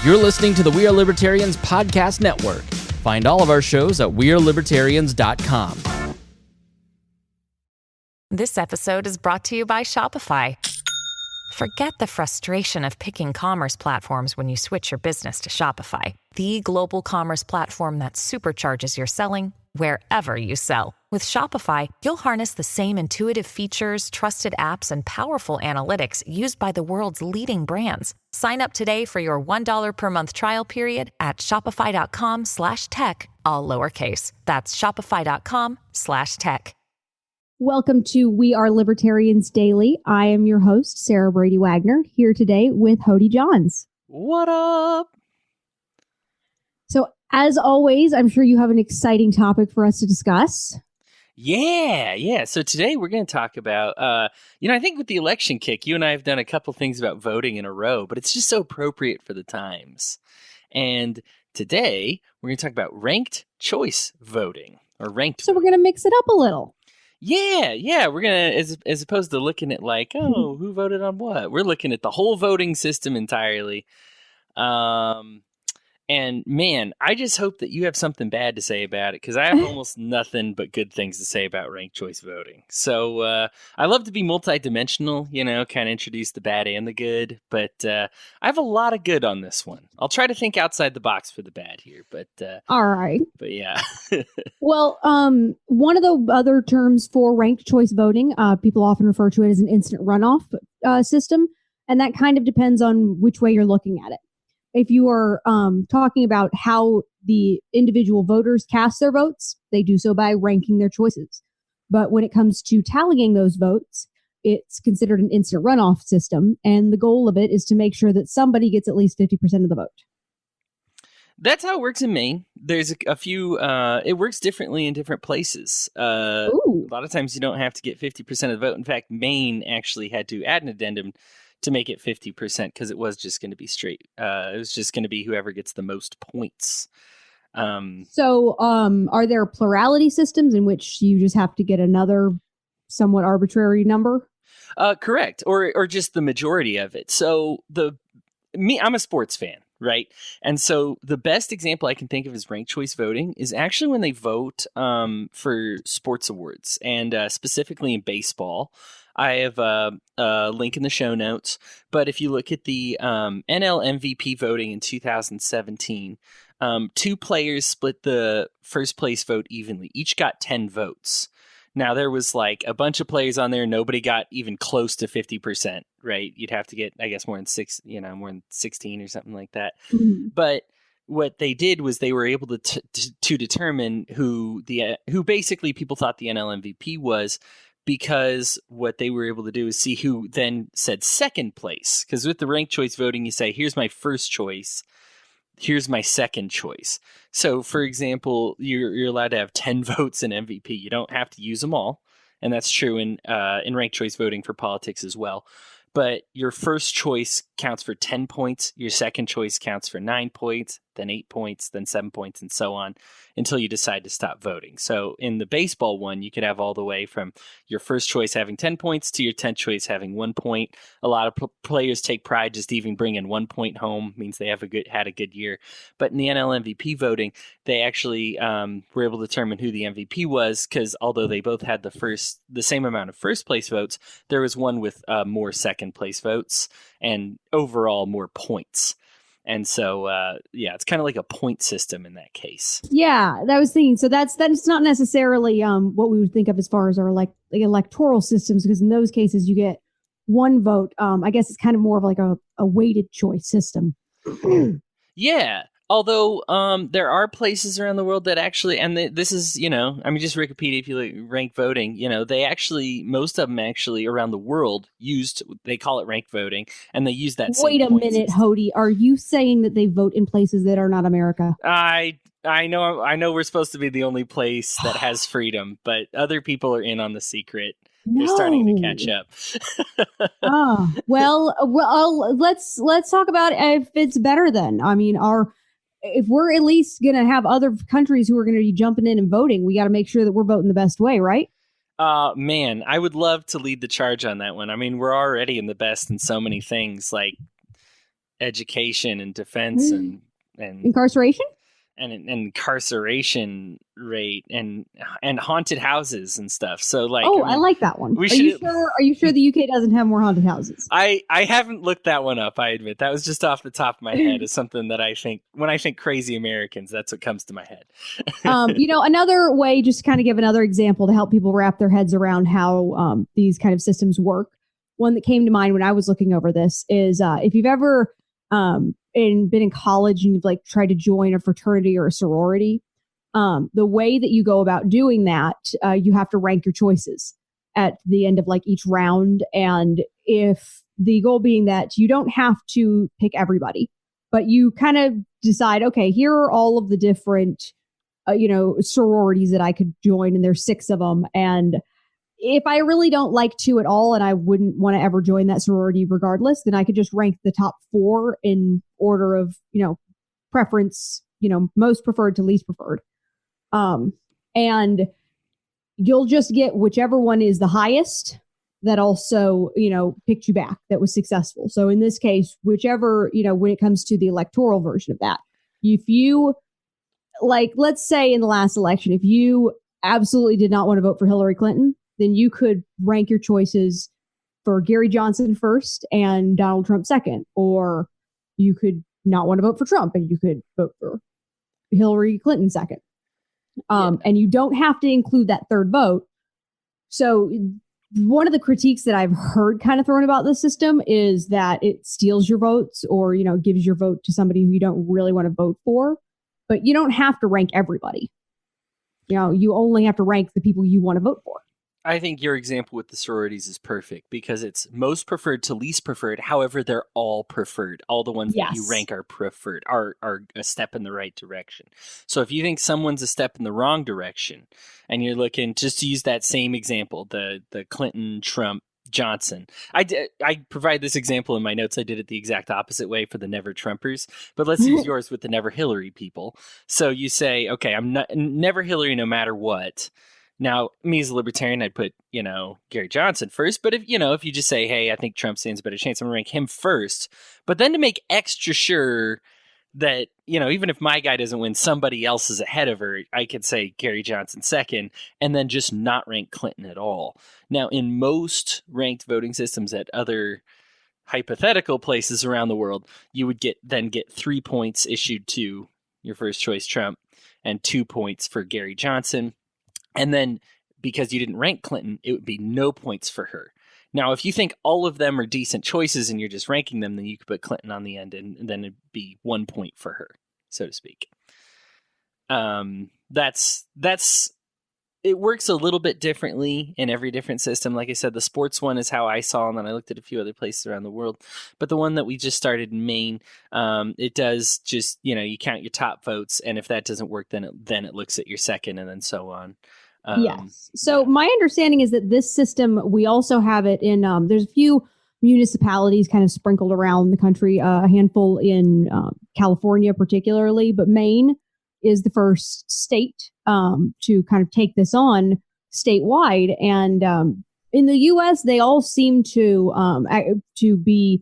You're listening to the We Are Libertarians Podcast Network. Find all of our shows at wearelibertarians.com. This episode is brought to you by Shopify. Forget the frustration of picking commerce platforms when you switch your business to Shopify, the global commerce platform that supercharges your selling wherever you sell. With Shopify, you'll harness the same intuitive features, trusted apps, and powerful analytics used by the world's leading brands. Sign up today for your $1 per month trial period at shopify.com/tech, all lowercase. That's shopify.com/tech. Welcome to We Are Libertarians Daily. I am your host, Sarah Brady Wagner, here today with Hodey Johns. What up? So, as always, I'm sure you have an exciting topic for us to discuss. Yeah. So today we're going to talk about, I think with the election kick, you and I have done a couple things about voting in a row, but it's just so appropriate for the times. And today we're going to talk about ranked choice voting or ranked. So we're going to mix it up a little. Yeah. We're going to, as opposed to looking at like, who voted on what? We're looking at the whole voting system entirely. And man, I just hope that you have something bad to say about it, because I have almost nothing but good things to say about ranked choice voting. So I love to be multidimensional, kind of introduce the bad and the good. But I have a lot of good on this one. I'll try to think outside the box for the bad here. But all right. But yeah. Well, one of the other terms for ranked choice voting, people often refer to it as an instant runoff system. And that kind of depends on which way you're looking at it. If you are talking about how the individual voters cast their votes, they do so by ranking their choices. But when it comes to tallying those votes, it's considered an instant runoff system. And the goal of it is to make sure that somebody gets at least 50% of the vote. That's how it works in Maine. There's a few, it works differently in different places. A lot of times you don't have to get 50% of the vote. In fact, Maine actually had to add an addendum to make it 50%, because it was just going to be straight. It was just going to be whoever gets the most points. So are there plurality systems in which you just have to get another somewhat arbitrary number? Correct. Or just the majority of it. So I'm a sports fan, right? And so the best example I can think of is ranked choice voting is actually when they vote for sports awards, and specifically in baseball. I have a link in the show notes, but if you look at the NL MVP voting in 2017, two players split the first place vote evenly. Each got 10 votes. Now, there was like a bunch of players on there. Nobody got even close to 50%, right? You'd have to get, I guess, more than 16 or something like that. Mm-hmm. But what they did was they were able to determine who basically people thought the NL MVP was, because what they were able to do is see who then said second place. Because with the ranked choice voting, you say, here's my first choice, here's my second choice. So, for example, you're allowed to have 10 votes in MVP. You don't have to use them all. And that's true in ranked choice voting for politics as well. But your first choice counts for 10 points. Your second choice counts for 9 points, then 8 points, then 7 points, and so on until you decide to stop voting. So in the baseball one, you could have all the way from your first choice having 10 points to your 10th choice having 1 point. A lot of players take pride just even bringing 1 point home, means they have had a good year. But in the NL MVP voting, they actually were able to determine who the MVP was, because although they both had the same amount of first place votes, there was one with more second place votes and overall more points. And so, it's kind of like a point system in that case. Yeah, that was thinking. So that's not necessarily what we would think of as far as our like electoral systems, because in those cases you get one vote. I guess it's kind of more of like a weighted choice system. Yeah. Although there are places around the world that actually, and this is, just Wikipedia, if you rank voting, they actually, most of them actually around the world they call it ranked voting, and they use that same Wait a minute, Hodey. Are you saying that they vote in places that are not America? I know we're supposed to be the only place that has freedom, but other people are in on the secret. They're starting to catch up. Well, let's talk about if it's better then. I mean, if we're at least going to have other countries who are going to be jumping in and voting, we got to make sure that we're voting the best way, right? Man, I would love to lead the charge on that one. I mean, we're already in the best in so many things. Like, education and defense and Incarceration? and incarceration rate and haunted houses and stuff. So like, I like that one. Are you sure the UK doesn't have more haunted houses? I haven't looked that one up. I admit that was just off the top of my head as something that I think when I think crazy Americans, that's what comes to my head. Another way, just to kind of give another example to help people wrap their heads around how these kind of systems work. One that came to mind when I was looking over this is if you've ever been in college and you've like tried to join a fraternity or a sorority, the way that you go about doing that, you have to rank your choices at the end of like each round. And if the goal being that you don't have to pick everybody, but you kind of decide, okay, here are all of the different, sororities that I could join, and there's 6 of them. And if I really don't like 2 at all and I wouldn't want to ever join that sorority regardless, then I could just rank the top 4 in order of, preference, most preferred to least preferred. And you'll just get whichever one is the highest that also, picked you back, that was successful. So in this case, whichever, when it comes to the electoral version of that, if you, like, let's say in the last election, if you absolutely did not want to vote for Hillary Clinton, then you could rank your choices for Gary Johnson first and Donald Trump second. Or you could not want to vote for Trump and you could vote for Hillary Clinton second. And you don't have to include that third vote. So one of the critiques that I've heard kind of thrown about this system is that it steals your votes or, gives your vote to somebody who you don't really want to vote for. But you don't have to rank everybody. You only have to rank the people you want to vote for. I think your example with the sororities is perfect because it's most preferred to least preferred. However, they're all preferred. All the ones that you rank are preferred, are a step in the right direction. So if you think someone's a step in the wrong direction and you're looking, just to use that same example, the Clinton, Trump, Johnson. I provide this example in my notes. I did it the exact opposite way for the Never Trumpers, but let's use yours with the Never Hillary people. So you say, okay, I'm not never Hillary no matter what. Now, me as a libertarian, I'd put, Gary Johnson first. But if you just say, hey, I think Trump stands a better chance, I'm going to rank him first. But then to make extra sure that, even if my guy doesn't win, somebody else is ahead of her, I could say Gary Johnson second and then just not rank Clinton at all. Now, in most ranked voting systems at other hypothetical places around the world, you would get 3 points issued to your first choice Trump and 2 points for Gary Johnson. And then because you didn't rank Clinton, it would be no points for her. Now, if you think all of them are decent choices and you're just ranking them, then you could put Clinton on the end and then it'd be 1 point for her, so to speak. It works a little bit differently in every different system. Like I said, the sports one is how I saw, and then I looked at a few other places around the world. But the one that we just started in Maine, it does just, you count your top votes, and if that doesn't work, then it looks at your second, and then so on. Yes. So my understanding is that this system, we also have it in, there's a few municipalities kind of sprinkled around the country, a handful in California particularly, but Maine is the first state to kind of take this on statewide. And in the U.S., they all seem to be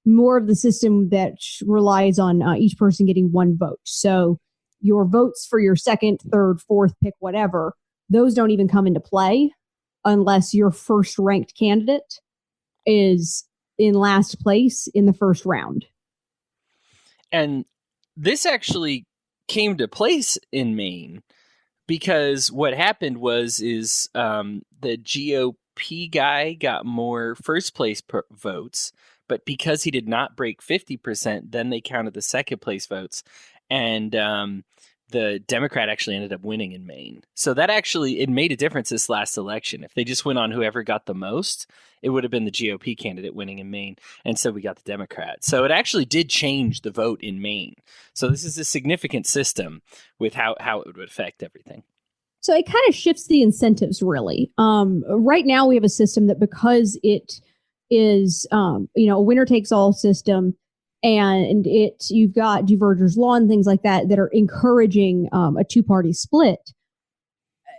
more of the system that relies on each person getting 1 vote. So your votes for your second, third, fourth pick, whatever, those don't even come into play unless your first ranked candidate is in last place in the first round. And this actually came to place in Maine because what happened was the GOP guy got more first place votes, but because he did not break 50%, then they counted the second place votes, and the Democrat actually ended up winning in Maine. So it made a difference this last election. If they just went on whoever got the most, it would have been the GOP candidate winning in Maine. And so we got the Democrat. So it actually did change the vote in Maine. So this is a significant system with how it would affect everything. So it kind of shifts the incentives, really. Right now we have a system that because it is, a winner takes all system, and you've got Duverger's Law and things like that are encouraging a 2-party split.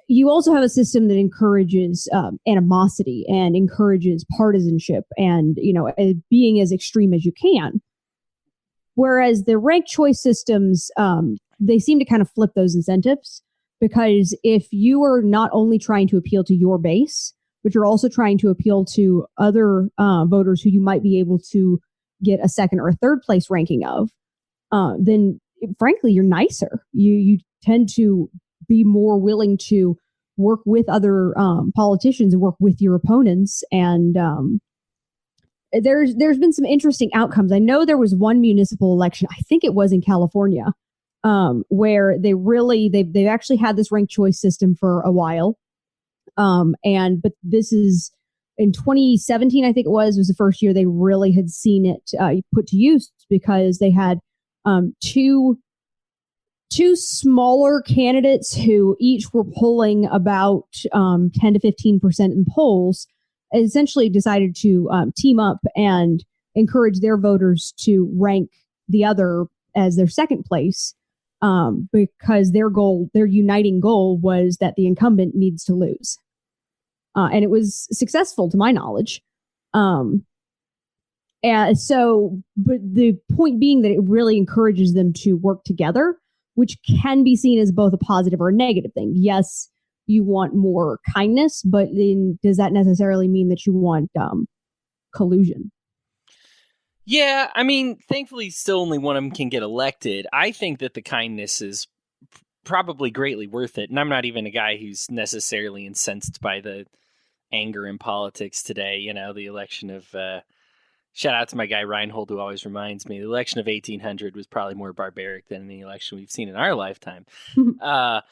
You also have a system that encourages animosity and encourages partisanship and, being as extreme as you can. Whereas the ranked choice systems, they seem to kind of flip those incentives, because if you are not only trying to appeal to your base, but you're also trying to appeal to other voters who you might be able to get a second or a third place ranking of, then frankly, you're nicer. You tend to be more willing to work with other politicians and work with your opponents. And there's been some interesting outcomes. I know there was one municipal election, I think it was in California, where they've actually had this ranked choice system for a while. But this is in 2017, I think it was the first year they really had seen it put to use, because they had two smaller candidates who each were polling about 10 to 15% in polls, essentially decided to team up and encourage their voters to rank the other as their second place, because their uniting goal was that the incumbent needs to lose. And it was successful to my knowledge. But the point being that it really encourages them to work together, which can be seen as both a positive or a negative thing. Yes, you want more kindness, but then does that necessarily mean that you want collusion? Yeah, I mean, thankfully, still only one of them can get elected. I think that the kindness is probably greatly worth it. And I'm not even a guy who's necessarily incensed by the anger in politics today. You know, the election of, shout out to my guy Reinhold, who always reminds me, the election of 1800 was probably more barbaric than the election we've seen in our lifetime. And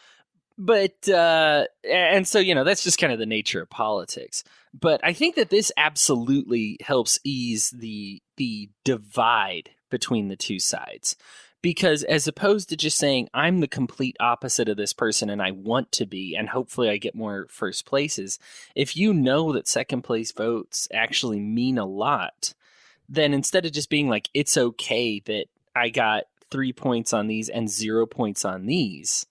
so, you know, that's just kind of the nature of politics. But I think that this absolutely helps ease the divide between the two sides. Because as opposed to just saying, I'm the complete opposite of this person and I want to be, and hopefully I get more first places, if you know that second place votes actually mean a lot, then instead of just being like, it's okay that I got 3 points on these and 0 points on these,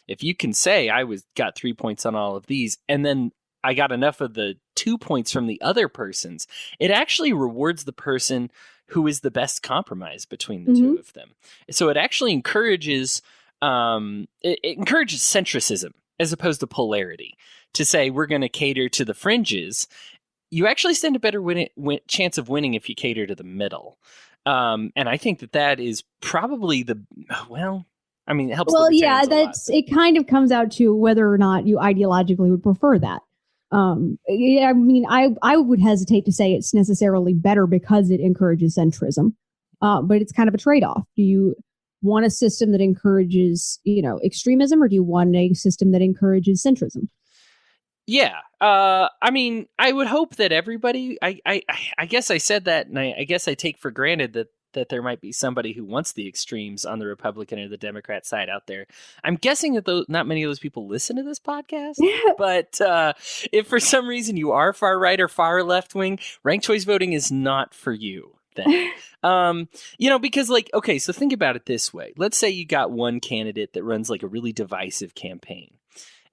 if you can say got 3 points on all of these, and then I got enough of the 2 points from the other persons, it actually rewards the person who is the best compromise between the two of them. So it actually encourages it encourages centricism as opposed to polarity. To say we're going to cater to the fringes, you actually stand a better chance of winning if you cater to the middle. And I think that is probably it helps. Well, yeah, it kind of comes out to whether or not you ideologically would prefer that. I mean, I would hesitate to say it's necessarily better because it encourages centrism, but it's kind of a trade-off. Do you want a system that encourages, extremism, or do you want a system that encourages centrism? Yeah. I mean, I would hope that everybody, I guess I said that, and I guess I take for granted that there might be somebody who wants the extremes on the Republican or the Democrat side out there. I'm guessing that not many of those people listen to this podcast, but if for some reason you are far right or far left wing, ranked choice voting is not for you then. Because okay, so think about it this way. Let's say you got one candidate that runs like a really divisive campaign.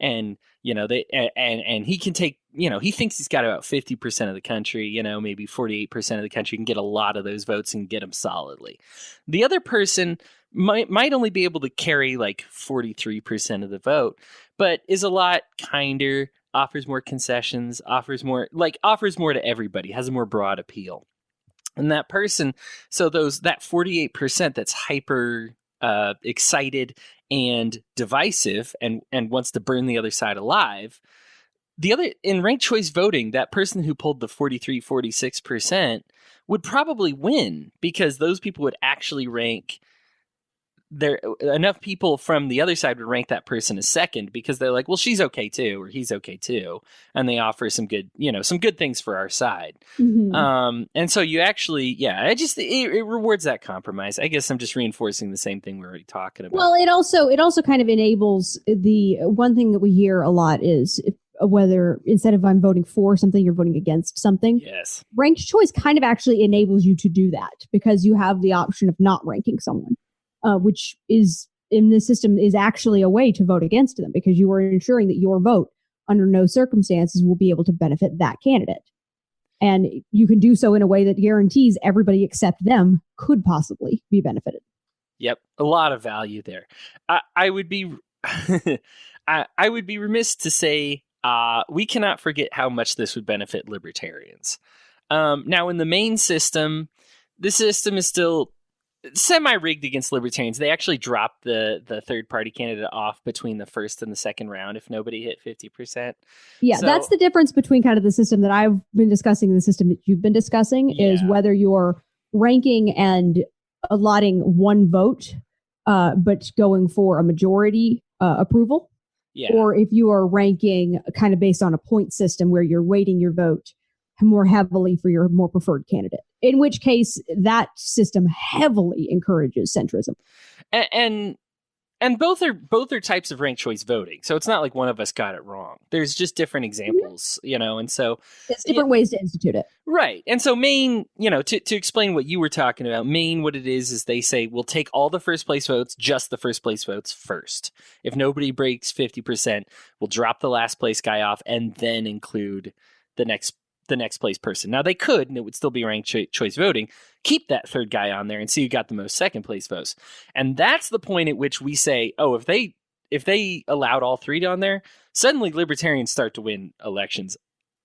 And, and he can take, he thinks he's got about 50% of the country, maybe 48% of the country, can get a lot of those votes and get them solidly. The other person might only be able to carry like 43% of the vote, but is a lot kinder, offers more concessions, offers more to everybody, has a more broad appeal. And that person, so that 48% that's hyper excited and divisive and wants to burn the other side alive. In ranked choice voting, that person who pulled the 46% would probably win, because those people would actually rank enough people from the other side would rank that person as second, because they're like, well, she's okay too, or he's okay too. And they offer some good things for our side. Mm-hmm. And so you actually, it rewards that compromise. I guess I'm just reinforcing the same thing we were already talking about. Well, it also kind of enables the one thing that we hear a lot is whether instead of I'm voting for something, you're voting against something. Yes. Ranked choice kind of actually enables you to do that, because you have the option of not ranking someone. Which is in this system is actually a way to vote against them, because you are ensuring that your vote under no circumstances will be able to benefit that candidate. And you can do so in a way that guarantees everybody except them could possibly be benefited. Yep, a lot of value there. I would be, I would be remiss to say we cannot forget how much this would benefit libertarians. Now, in the Maine system, the system is still semi-rigged against libertarians. They actually dropped the third-party candidate off between the first and the second round if nobody hit 50%. Yeah, so that's the difference between kind of the system that I've been discussing and the system that you've been discussing, is whether you're ranking and allotting one vote, but going for a majority approval, or if you are ranking kind of based on a point system where you're weighting your vote more heavily for your more preferred candidate, in which case that system heavily encourages centrism. And both are types of ranked choice voting. So it's not like one of us got it wrong. There's just different examples, and so it's different ways to institute it. Right. And so Maine, to explain what you were talking about, Maine, what it is they say we'll take all the first place votes, just the first place votes first. If nobody breaks 50%, we'll drop the last place guy off and then include the next place person. Now they could, and it would still be ranked choice voting, keep that third guy on there and see who got the most second place votes. And that's the point at which we say, oh, if they allowed all three on there, suddenly libertarians start to win elections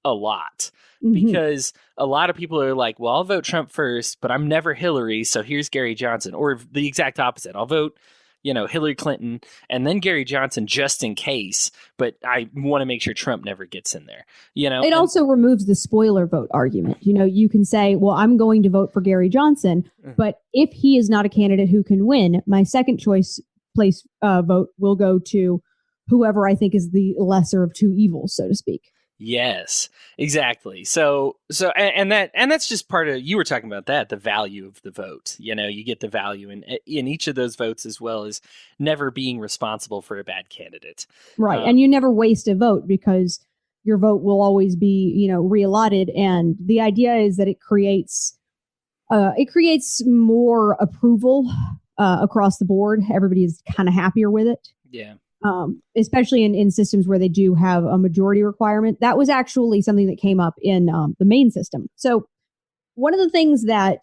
a lot. Because a lot of people are like, well, I'll vote Trump first, but I'm never Hillary, so here's Gary Johnson. Or the exact opposite. I'll vote Hillary Clinton and then Gary Johnson just in case, but I want to make sure Trump never gets in there. It also removes the spoiler vote argument. You can say, well, I'm going to vote for Gary Johnson, but if he is not a candidate who can win, my second choice place vote will go to whoever I think is the lesser of two evils, so to speak. Yes, exactly. So that's just part of, you were talking about that, the value of the vote. You get the value in each of those votes, as well as never being responsible for a bad candidate. Right. And you never waste a vote because your vote will always be, reallotted. And the idea is that it creates more approval across the board. Everybody is kind of happier with it. Yeah. Especially in systems where they do have a majority requirement. That was actually something that came up in the Maine system. So one of the things that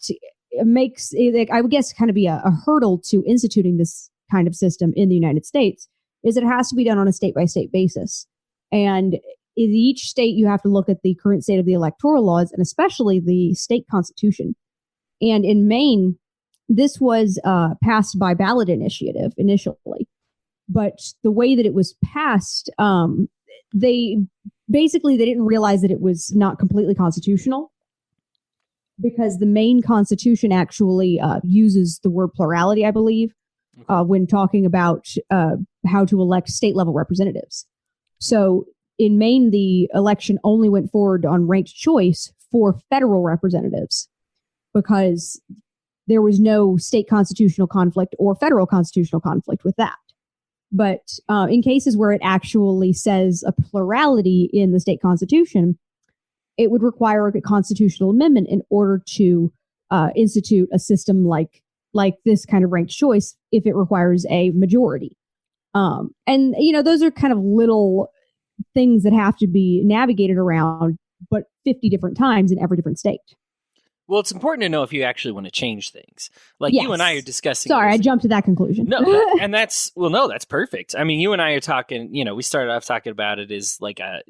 makes it, I would guess, kind of be a hurdle to instituting this kind of system in the United States is it has to be done on a state-by-state basis. And in each state, you have to look at the current state of the electoral laws and especially the state constitution. And in Maine, this was passed by ballot initiative initially. But the way that it was passed, they didn't realize that it was not completely constitutional, because the Maine Constitution actually uses the word plurality, I believe, when talking about how to elect state level representatives. So in Maine, the election only went forward on ranked choice for federal representatives because there was no state constitutional conflict or federal constitutional conflict with that. But in cases where it actually says a plurality in the state constitution, it would require a constitutional amendment in order to institute a system like this kind of ranked choice if it requires a majority. And, those are kind of little things that have to be navigated around, but 50 different times in every different state. Well, it's important to know if you actually want to change things. Like you and I are discussing. Sorry, I jumped to that conclusion. No, that's perfect. I mean, you and I are talking, we started off talking about it as like a,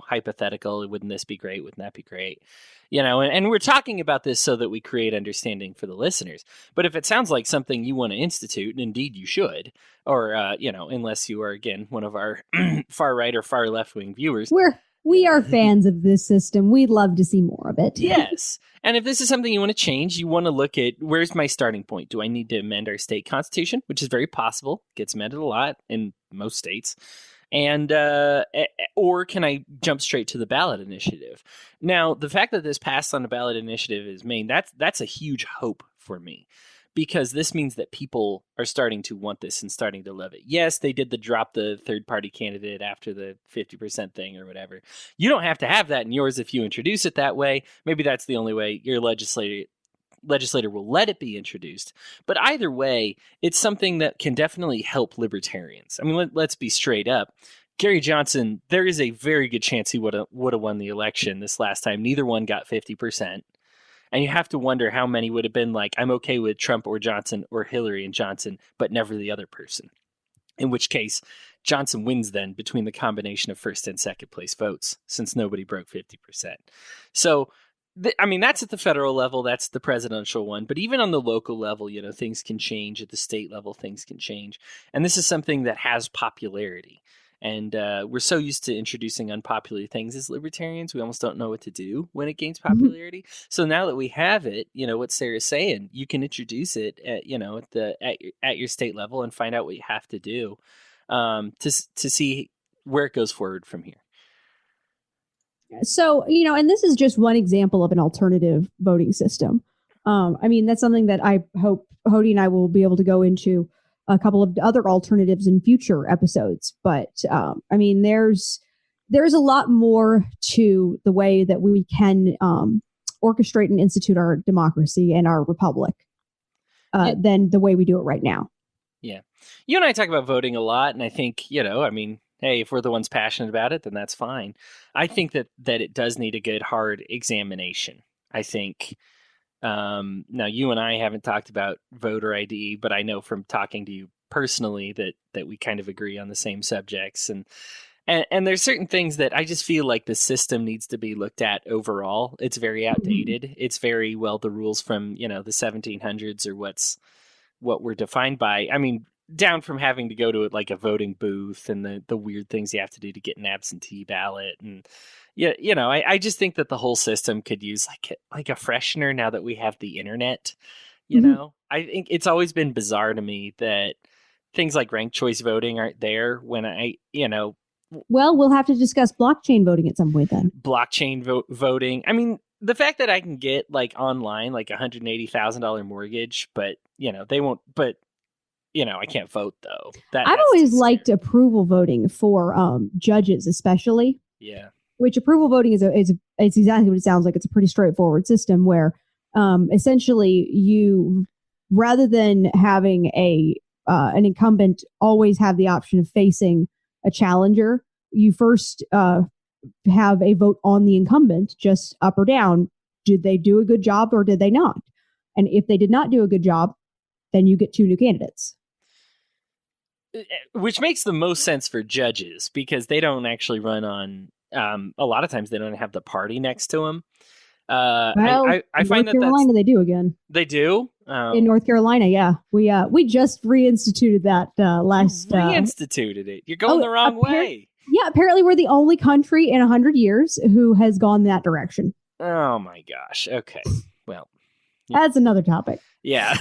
hypothetical. Wouldn't this be great? Wouldn't that be great? And we're talking about this so that we create understanding for the listeners. But if it sounds like something you want to institute, and indeed you should, or, unless you are, again, one of our far right or far left wing viewers. We are fans of this system. We'd love to see more of it. Yes. And if this is something you want to change, you want to look at, where's my starting point? Do I need to amend our state constitution, which is very possible, gets amended a lot in most states, and or can I jump straight to the ballot initiative? Now, the fact that this passed on the ballot initiative is Maine, that's a huge hope for me. Because this means that people are starting to want this and starting to love it. Yes, they did drop the third-party candidate after the 50% thing or whatever. You don't have to have that in yours if you introduce it that way. Maybe that's the only way your legislator will let it be introduced. But either way, it's something that can definitely help libertarians. I mean, let's be straight up. Gary Johnson, there is a very good chance he would have won the election this last time. Neither one got 50%. And you have to wonder how many would have been like, I'm okay with Trump or Johnson or Hillary and Johnson, but never the other person. In which case, Johnson wins then between the combination of first and second place votes, since nobody broke 50%. So, that's at the federal level. That's the presidential one. But even on the local level, things can change. At the state level, things can change. And this is something that has popularity. And we're so used to introducing unpopular things as libertarians, we almost don't know what to do when it gains popularity. So now that we have it, what Sarah's saying, you can introduce it at your state level and find out what you have to do to see where it goes forward from here. So, and this is just one example of an alternative voting system. That's something that I hope Hodey and I will be able to go into a couple of other alternatives in future episodes. But there's a lot more to the way that we can orchestrate and institute our democracy and our republic than the way we do it right now. Yeah. You and I talk about voting a lot, and I think, hey, if we're the ones passionate about it, then that's fine. I think that it does need a good, hard examination. I think now you and I haven't talked about voter ID, but I know from talking to you personally that we kind of agree on the same subjects. And there's certain things that I just feel like the system needs to be looked at overall. It's very outdated. Mm-hmm. It's very the rules from, the 1700s are what we're defined by. Down from having to go to like a voting booth and the weird things you have to do to get an absentee ballot. And I just think that the whole system could use like a freshener now that we have the internet. I think it's always been bizarre to me that things like ranked choice voting aren't there when Well, we'll have to discuss blockchain voting at some point then. Blockchain voting. The fact that I can get like online like $180,000 mortgage, but they won't. But I can't vote though. I've always liked approval voting for judges, especially. Yeah. Which approval voting is it's exactly what it sounds like. It's a pretty straightforward system where essentially you, rather than having an incumbent always have the option of facing a challenger, you first have a vote on the incumbent, just up or down. Did they do a good job or did they not? And if they did not do a good job, then you get two new candidates. Which makes the most sense for judges because they don't actually run on, a lot of times they don't have the party next to them. I find that North Carolina they do again. They do? In North Carolina, yeah. We just reinstituted that last... Reinstituted it? You're going the wrong way. Yeah, apparently we're the only country in 100 years who has gone that direction. Oh my gosh. Okay. Well. That's another topic. Yeah.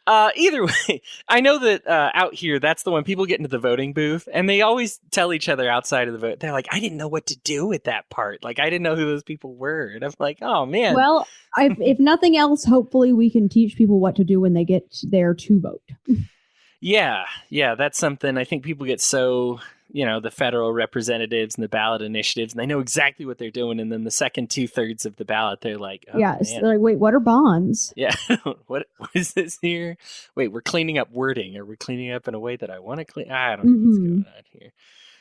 Either way, I know that out here, that's the one people get into the voting booth and they always tell each other outside of the vote. They're like, I didn't know what to do with that part. Like, I didn't know who those people were. And I'm like, oh, man. Well, if nothing else, hopefully we can teach people what to do when they get there to vote. Yeah. Yeah. That's something I think people get so... the federal representatives and the ballot initiatives, and they know exactly what they're doing. And then the second 2/3 of the ballot, they're like, oh, yeah, so they're like, wait, what are bonds? Yeah. What is this here? Wait, we're cleaning up wording. Are we cleaning up in a way that I want to clean? I don't know what's going on here.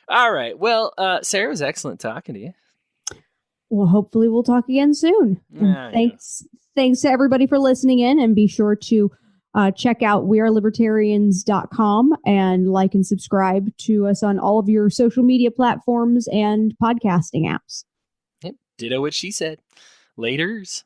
All right. Well, Sarah, it was excellent talking to you. Well, hopefully we'll talk again soon. Thanks to everybody for listening in, and be sure to check out wearelibertarians.com and like and subscribe to us on all of your social media platforms and podcasting apps. Yep. Ditto what she said. Laters.